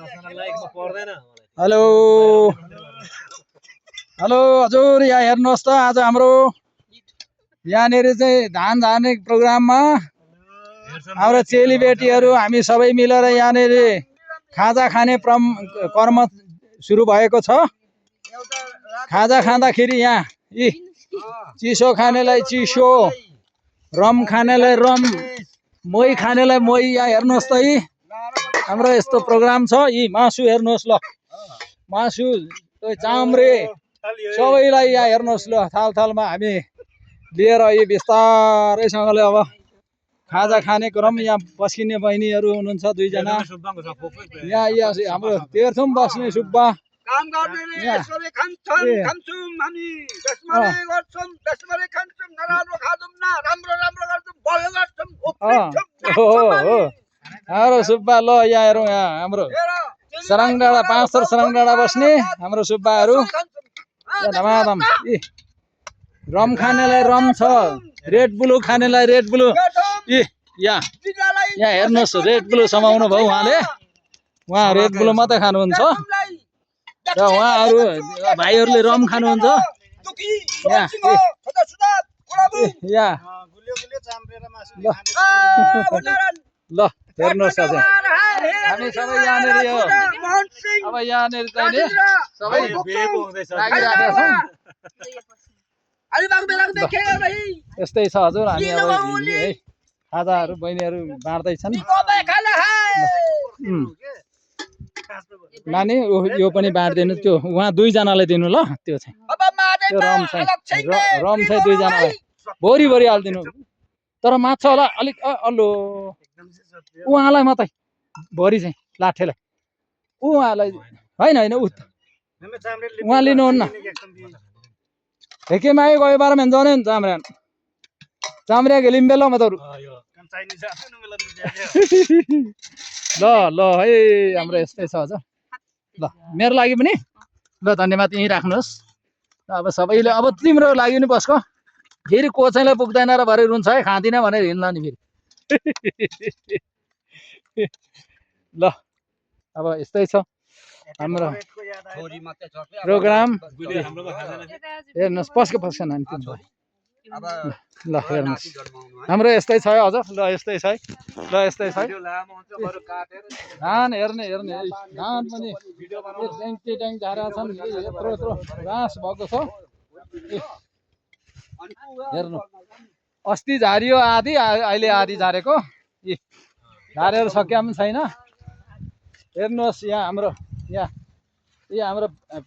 Hello hello हजुर, यहाँ हेर्नुहोस् त, आज हाम्रो यहाँनिर चाहिँ धान झार्ने प्रोग्राममा हाम्रो चेलीबेटीहरू हामी सबै मिलेर यहाँनिर खाजा खाने कर्म सुरु भएको छ। खाजा खाँदाखेरि यहाँ चिसो खानेलाई चिसो, रम खानेलाई रम, मोही खानेलाई मोही। यहाँ हेर्नुहोस् त, यी हाम्रो यस्तो प्रोग्राम छ। यी मासु हेर्नुहोस् ल, मासु चाम्रे सबैलाई यहाँ हेर्नुहोस् ल, थाल थालमा हामी लिएर यी बिस्तारैसँगले अब खाजा खाने क्रम। यहाँ पस्किने बहिनीहरू हुनुहुन्छ दुईजना। यहाँ हाम्रो तेह्रथुम बस्ने सुब्बा काम गर्नेले यसरी खान्छन्, खान्छौँ हामी, त्यसमाले गर्छौँ, त्यसमाले खान्छौँ, नराम्रो खाँदैनौँ न, राम्रो राम्रो गर्छौँ, बल गर्छौँ। हाम्रो सुब्बा ल, यहाँ हेरौँ, यहाँ हाम्रो सरङ डाँडा 5 थर सरङ डाँडा बस्ने हाम्रो सुब्बाहरू धमाधम। रम खानेलाई रम छ, रेड ब्लू खानेलाई रेड ब्लू। यहाँ हेर्नुहोस्, रेड ब्लू समाउनु भयो उहाँले, उहाँ रेड ब्लू मात्रै खानुहुन्छ र उहाँहरू भाइहरूले रम खानुहुन्छ। ल हेर्नुहोस् अझ हामी सबै यहाँनिर अब यहाँनिर चाहिँ सबै लागिरहेका छौँ। यस्तै छ हजुर, हामी अब है खाजाहरू बहिनीहरू बाँड्दैछन्। नानी यो पनि बाँडिदिनु, त्यो उहाँ दुईजनालाई दिनु ल, त्यो चाहिँ त्यो रम चाहिँ दुईजनालाई भोरी भोरी हालिदिनु। तर माछा होला अलिक अल्लो, उहाँलाई मात्रै भोरी चाहिँ लाठेलाई, उहाँलाई होइन होइन, उहाँ लिनुहुन्न। हेके मागे गयो बाह्र मेन जाने चाम्रान चाम्रिया गेलिम बेला म त ल ल है, हाम्रो यस्तै छ हजुर। ल मेरो लागि पनि ल, धन्यवाद, यहीँ राख्नुहोस्। अब सबैले, अब तिम्रो लागि नि बस्को, फेरि कोचैलाई पुग्दैन र भरे रुन्छ है, खाँदिनँ भनेर हिँड्ला नि फेरि। ल अब यस्तै छ हाम्रो प्रोग्राम। हेर्नुहोस्, पस्क नानी, ल हेर्नुहोस्, हाम्रो यस्तै छ है हजुर। ल यस्तै छ है, ल यस्तै छ है। धान हेर्ने धान पनि ट्याङ झारेका छन्, यत्रो घाँस भएको छ। हेर्नु, अस्ति झारियो आधी, अहिले आधी झारेको, झारेर सकिया पनि छैन। हेर्नुहोस्, यहाँ हाम्रो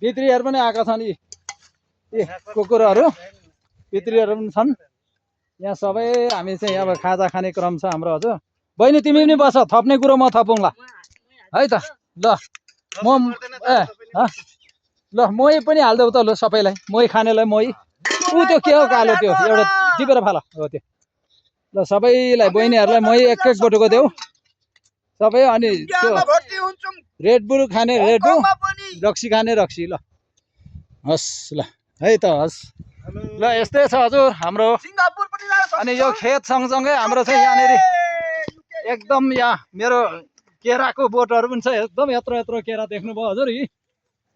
पितृहरू पनि आएका छन्। यी कुकुरहरू पितृहरू पनि छन् यहाँ। सबै हामी चाहिँ अब खाजा खाने क्रम छ हाम्रो हजुर। बहिनी तिमी पनि बस, थप्ने कुरो म थपौँला है त। ल ल मोही पनि हालिदेऊ त, ल सबैलाई, मोही खानेलाई मोही। त्यो के हो कालो, त्यो एउटा टिपेर फाल हो त्यो। ल सबैलाई बहिनीहरूलाई मोही एक बटुको देऊ सबै। अनि त्यो रेड ब्लू खाने रेड ब्लू, रक्सी खाने रक्सी। ल हस्, ल है त, हस्। ल यस्तै छ हजुर हाम्रो। अनि यो खेत सँगसँगै हाम्रो चाहिँ यहाँनिर एकदम, यहाँ मेरो केराको बोटहरू पनि छ, एकदम यत्रो यत्रो केरा देख्नुभयो हजुर। यी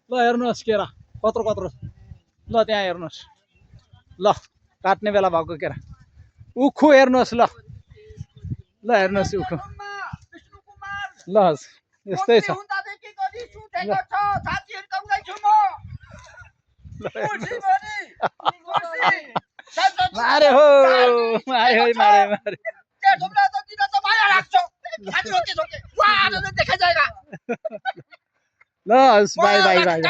ल हेर्नुहोस्, केरा कत्रो कत्रो, ल त्यहाँ हेर्नुहोस्, ल काट्ने बेला भएको केरा। उखु हेर्नुहोस्, ल ल हेर्नुहोस् उखु, ल यस्तै छ। मारे हो, मारे मारे। ल बाई बाई बाई।